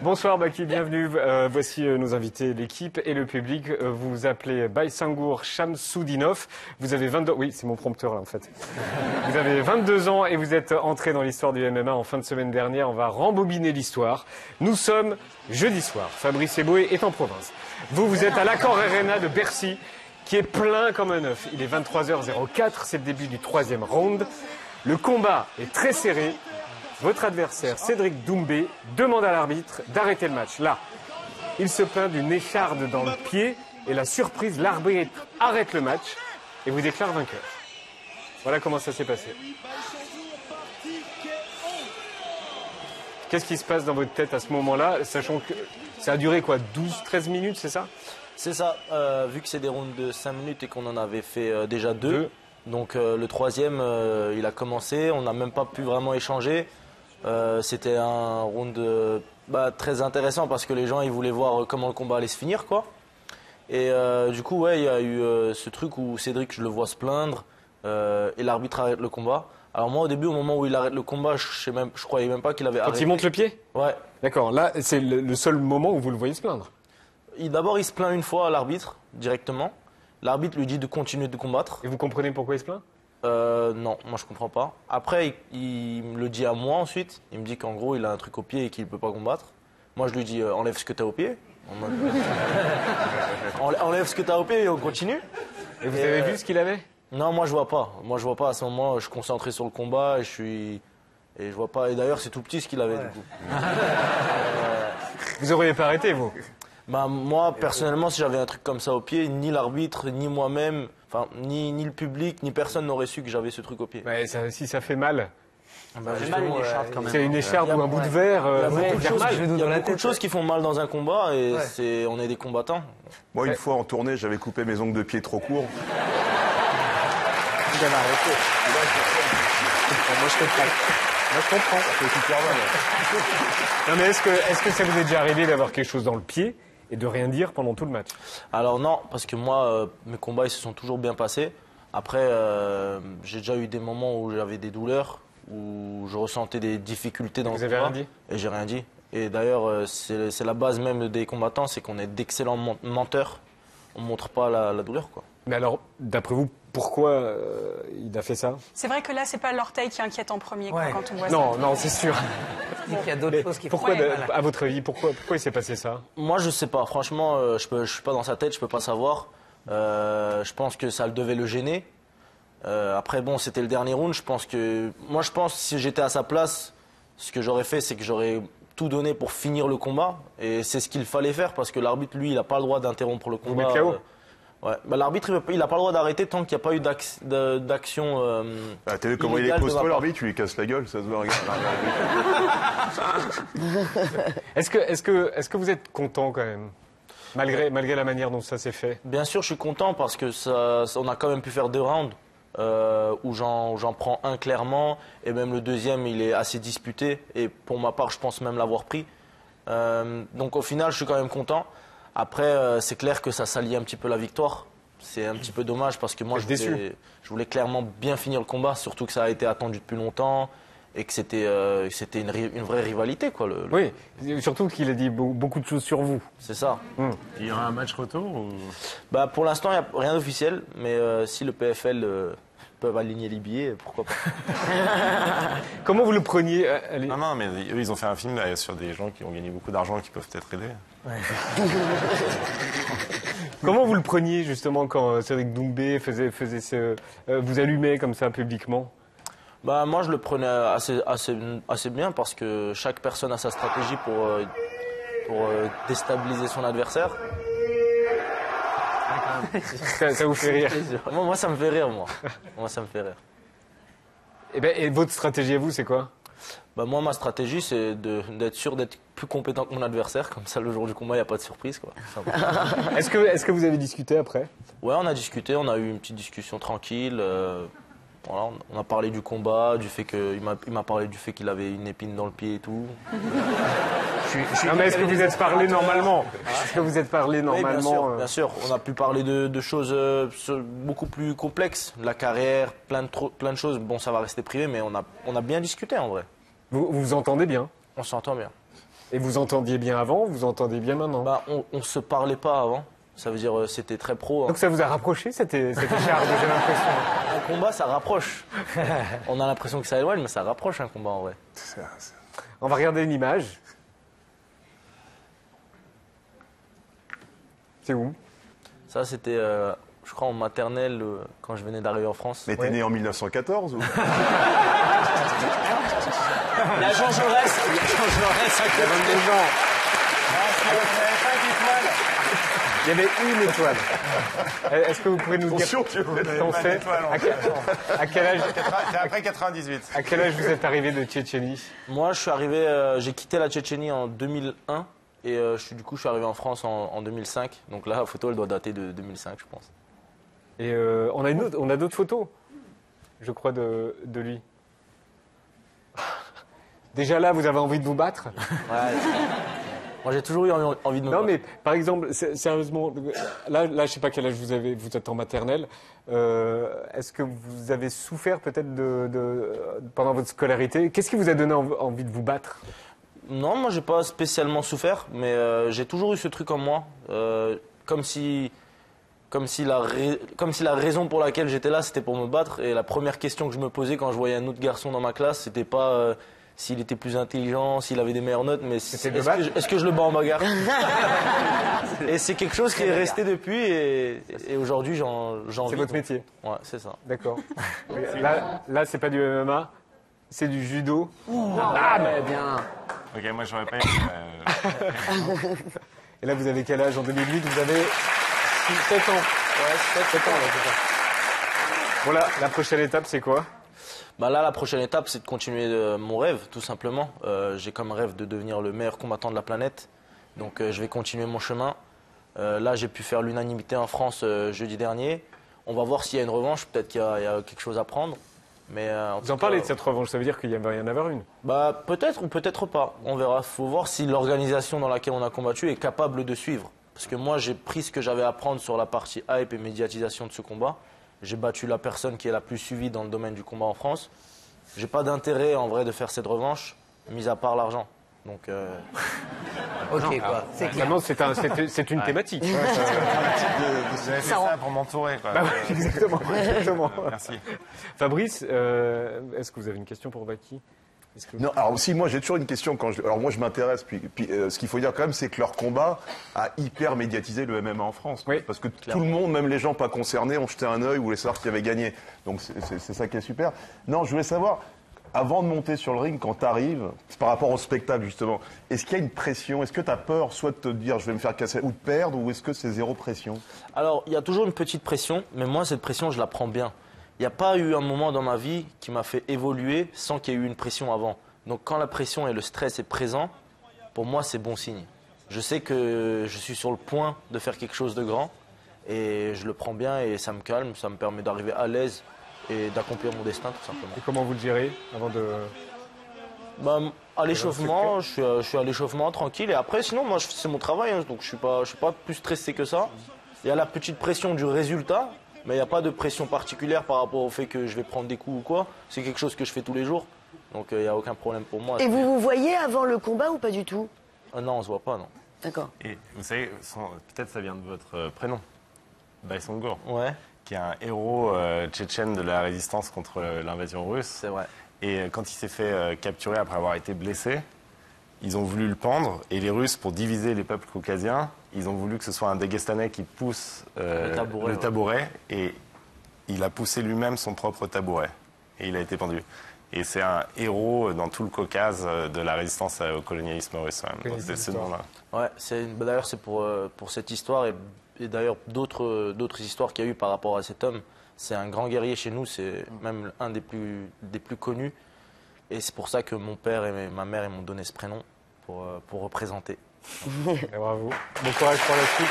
Bonsoir Baki, bienvenue. Voici nos invités, l'équipe et le public. Vous vous appelez Baysangour Shamsoudinov. Vous avez 22... Oui, c'est mon prompteur là en fait. Vous avez 22 ans et vous êtes entré dans l'histoire du MMA en fin de semaine dernière. On va rembobiner l'histoire. Nous sommes jeudi soir. Fabrice Eboué est en province. Vous êtes à l'Accor Arena de Bercy, qui est plein comme un œuf. Il est 23h04, c'est le début du 3e round. Le combat est très serré. Votre adversaire, Cédric Doumbé, demande à l'arbitre d'arrêter le match. Là, il se plaint d'une écharde dans le pied et la surprise, l'arbitre arrête le match et vous déclare vainqueur. Voilà comment ça s'est passé. Qu'est-ce qui se passe dans votre tête à ce moment-là, sachant que ça a duré quoi, 12-13 minutes, c'est ça? C'est ça, vu que c'est des rounds de 5 minutes et qu'on en avait fait déjà 2. Donc le 3e, il a commencé, on n'a même pas pu vraiment échanger. C'était un round très intéressant parce que les gens ils voulaient voir comment le combat allait se finir, quoi. Et du coup, ouais, il y a eu ce truc où Cédric, je le vois se plaindre et l'arbitre arrête le combat. Alors moi, au début, au moment où il arrête le combat, je croyais même pas qu'il avait arrêté. Quand il monte le pied? Ouais. D'accord, là, c'est le seul moment où vous le voyez se plaindre. D'abord, il se plaint une fois à l'arbitre, directement. L'arbitre lui dit de continuer de combattre. Et vous comprenez pourquoi il se plaint? Non, moi je comprends pas. Après, il me le dit à moi ensuite. Il me dit qu'en gros, il a un truc au pied et qu'il ne peut pas combattre. Moi, je lui dis enlève ce que tu as au pied. Enlève ce que tu as au pied et on continue. Et vous avez vu ce qu'il avait? Non, moi je vois pas. Moi je vois pas à ce moment. Je suis concentré sur le combat et je vois pas. Et d'ailleurs, c'est tout petit ce qu'il avait, du coup. Vous auriez pas arrêté, vous? Bah, moi, personnellement, si j'avais un truc comme ça au pied, ni l'arbitre, ni moi-même, enfin, ni le public, ni personne n'aurait su que j'avais ce truc au pied. Ouais, si ça fait mal. Bah, C'est une écharpe ou un bout de verre. Il y a beaucoup de choses qui font mal dans un combat et on est des combattants. Moi, une fois en tournée, j'avais coupé mes ongles de pied trop courts. Vous avez arrêté. Moi, je comprends. Moi, je comprends. Ça fait super mal. Non, mais est-ce que ça vous est déjà arrivé d'avoir quelque chose dans le pied et de rien dire pendant tout le match? Alors non, parce que moi, mes combats ils se sont toujours bien passés. Après, j'ai déjà eu des moments où j'avais des douleurs, où je ressentais des difficultés dans le combat. Vous avez rien dit? Et j'ai rien dit. Et d'ailleurs, c'est la base même des combattants, c'est qu'on est d'excellents menteurs. On ne montre pas la douleur, quoi. Mais alors, d'après vous, pourquoi il a fait ça? C'est vrai que là, c'est pas l'orteil qui inquiète en premier quoi, quand on voit ça. Non, c'est sûr. Il y a d'autres choses qui font Pourquoi, mal. à votre avis, pourquoi il s'est passé ça? Moi, je sais pas. Franchement, je suis pas dans sa tête, je peux pas savoir. Je pense que ça devait le gêner. Après, bon, c'était le dernier round. Je pense que si j'étais à sa place, ce que j'aurais fait, c'est que j'aurais tout donné pour finir le combat. Et c'est ce qu'il fallait faire parce que l'arbitre, lui, il a pas le droit d'interrompre le combat. Vous mettez KO. Ouais. Bah, l'arbitre, il n'a pas le droit d'arrêter tant qu'il n'y a pas eu d'action. T'as vu comment il est costaud, l'arbitre, tu lui casses la gueule, ça se voit. Est-ce que vous êtes content quand même, malgré la manière dont ça s'est fait? Bien sûr, je suis content parce que on a quand même pu faire 2 rounds où j'en prends un clairement et même le deuxième, il est assez disputé et pour ma part, je pense même l'avoir pris. Donc au final, je suis quand même content. Après, c'est clair que ça salit un petit peu la victoire. C'est un petit peu dommage parce que moi, je voulais clairement bien finir le combat, surtout que ça a été attendu depuis longtemps et que c'était une vraie rivalité, quoi. Oui, surtout qu'il a dit beaucoup de choses sur vous. C'est ça. Il y aura un match retour ou... Bah, pour l'instant, il n'y a rien d'officiel, mais si le PFL peuvent aligner les billets, pourquoi pas. Comment vous le preniez? Non, mais eux, ils ont fait un film là, sur des gens qui ont gagné beaucoup d'argent et qui peuvent peut-être aider. Comment vous le preniez justement quand Cédric Doumbé faisait vous allumait comme ça publiquement? Bah, moi, je le prenais assez bien parce que chaque personne a sa stratégie pour déstabiliser son adversaire. Ça vous fait rire? Moi, ça me fait rire, moi. Moi, ça me fait rire. Et votre stratégie à vous, c'est quoi? Bah, moi, ma stratégie, c'est d'être sûr d'être plus compétent que mon adversaire. Comme ça, le jour du combat, il n'y a pas de surprise, quoi. Est-ce que vous avez discuté après? Ouais, on a discuté. On a eu une petite discussion tranquille. Voilà, on a parlé du combat, du fait il m'a parlé du fait qu'il avait une épine dans le pied et tout. Non, mais est-ce que vous êtes parlé normalement? Est-ce que vous êtes parlé normalement? Oui, bien sûr. On a pu parler de choses beaucoup plus complexes, la carrière, plein de choses. Bon, ça va rester privé, mais on a bien discuté en vrai. Vous vous entendez bien? On s'entend bien. Et vous entendiez bien avant, vous entendez bien maintenant? Bah, on se parlait pas avant. Ça veut dire c'était très pro. Donc ça vous a rapproché cette écharpe, j'ai l'impression. Un combat, ça rapproche. On a l'impression que ça éloigne, mais ça rapproche un combat en vrai. On va regarder une image. C'est où? Ça, c'était, je crois, en maternelle, quand je venais d'arriver en France. Mais t'es né en 1914 ou? Il y a Jean Jaurès. Il y a Jean Jaurès à côté. Il y avait une étoile. Est-ce que vous pouvez nous dire quand c'est? À quel âge? Après 98. À quel âge vous êtes arrivé de Tchétchénie? Moi, je suis arrivé, j'ai quitté la Tchétchénie en 2001 et du coup, je suis arrivé en France en 2005. Donc là, la photo, elle doit dater de 2005, je pense. Et on a d'autres photos, je crois, de lui. Déjà là, vous avez envie de vous battre? Ouais. Moi, j'ai toujours eu envie de me battre. Non, mais par exemple, sérieusement, là, je sais pas quel âge vous avez, vous êtes en maternelle. Est-ce que vous avez souffert peut-être pendant votre scolarité? Qu'est-ce qui vous a donné envie de vous battre? Non, moi, j'ai pas spécialement souffert, mais j'ai toujours eu ce truc en moi. Comme si la raison pour laquelle j'étais là, c'était pour me battre. Et la première question que je me posais quand je voyais un autre garçon dans ma classe, c'était pas s'il était plus intelligent, s'il avait des meilleures notes, mais est-ce que je le bats en bagarre? Et c'est quelque chose qui est resté depuis et aujourd'hui j'en vis. C'est votre métier? Ouais, c'est ça. D'accord. Là, c'est pas du MMA, c'est du judo. Ah, mais bien. Ok, moi j'aurais pas. Et là, vous avez quel âge en 2008? Vous avez 7 ans. Ouais, 7 ans. Ouais, c'est ça. Bon, là, la prochaine étape, c'est quoi? Bah là, la prochaine étape, c'est de continuer mon rêve, tout simplement. J'ai comme rêve de devenir le meilleur combattant de la planète. Donc je vais continuer mon chemin. Là, j'ai pu faire l'unanimité en France jeudi dernier. On va voir s'il y a une revanche. Peut-être qu'il y a quelque chose à prendre. Mais, vous en parlez de cette revanche, ça veut dire qu'il va y en avoir une? Bah, peut-être ou peut-être pas. On verra. Il faut voir si l'organisation dans laquelle on a combattu est capable de suivre. Parce que moi, j'ai pris ce que j'avais à prendre sur la partie hype et médiatisation de ce combat. J'ai battu la personne qui est la plus suivie dans le domaine du combat en France. J'ai pas d'intérêt en vrai de faire cette revanche, mis à part l'argent. Donc, ok, quoi. C'est clair. C'est une thématique. Vous avez fait ça pour m'entourer, quoi. Bah oui, exactement. Merci. Fabrice, est-ce que vous avez une question pour Baki? Non, alors si, moi j'ai toujours une question. Alors moi je m'intéresse, puis ce qu'il faut dire quand même, c'est que leur combat a hyper médiatisé le MMA en France. Oui, parce que tout le monde, même les gens pas concernés, ont jeté un œil ou voulaient savoir qui avait gagné. Donc c'est ça qui est super. Non, je voulais savoir, avant de monter sur le ring, quand tu arrives, par rapport au spectacle justement, est-ce qu'il y a une pression? Est-ce que tu as peur soit de te dire je vais me faire casser ou de perdre, ou est-ce que c'est zéro pression? Alors, il y a toujours une petite pression, mais moi cette pression, je la prends bien. Il n'y a pas eu un moment dans ma vie qui m'a fait évoluer sans qu'il y ait eu une pression avant. Donc quand la pression et le stress est présent, pour moi c'est bon signe. Je sais que je suis sur le point de faire quelque chose de grand et je le prends bien et ça me calme, ça me permet d'arriver à l'aise et d'accomplir mon destin tout simplement. Et comment vous le gérez avant de... Bah, à l'échauffement, je suis à l'échauffement tranquille et après sinon moi c'est mon travail, hein, donc je suis pas plus stressé que ça. Il y a la petite pression du résultat. Mais il n'y a pas de pression particulière par rapport au fait que je vais prendre des coups ou quoi. C'est quelque chose que je fais tous les jours. Donc il n'y a aucun problème pour moi. Et vous voyez avant le combat ou pas du tout? Non, on ne se voit pas, non. D'accord. Et vous savez, peut-être ça vient de votre prénom, Baysangour, Ouais, qui est un héros tchétchène de la résistance contre l'invasion russe. c'est vrai. Et quand il s'est fait capturer après avoir été blessé, ils ont voulu le pendre. Et les Russes, pour diviser les peuples caucasiens, ils ont voulu que ce soit un Daguestanais qui pousse le tabouret. Et il a poussé lui-même son propre tabouret. Et il a été pendu. Et c'est un héros dans tout le Caucase de la résistance au colonialisme russe. C'est ce nom-là. Ouais, d'ailleurs, c'est pour cette histoire et d'ailleurs d'autres histoires qu'il y a eu par rapport à cet homme. C'est un grand guerrier chez nous, c'est même un des plus connus. Et c'est pour ça que mon père et ma mère m'ont donné ce prénom pour représenter. Bravo. Bon courage pour la suite.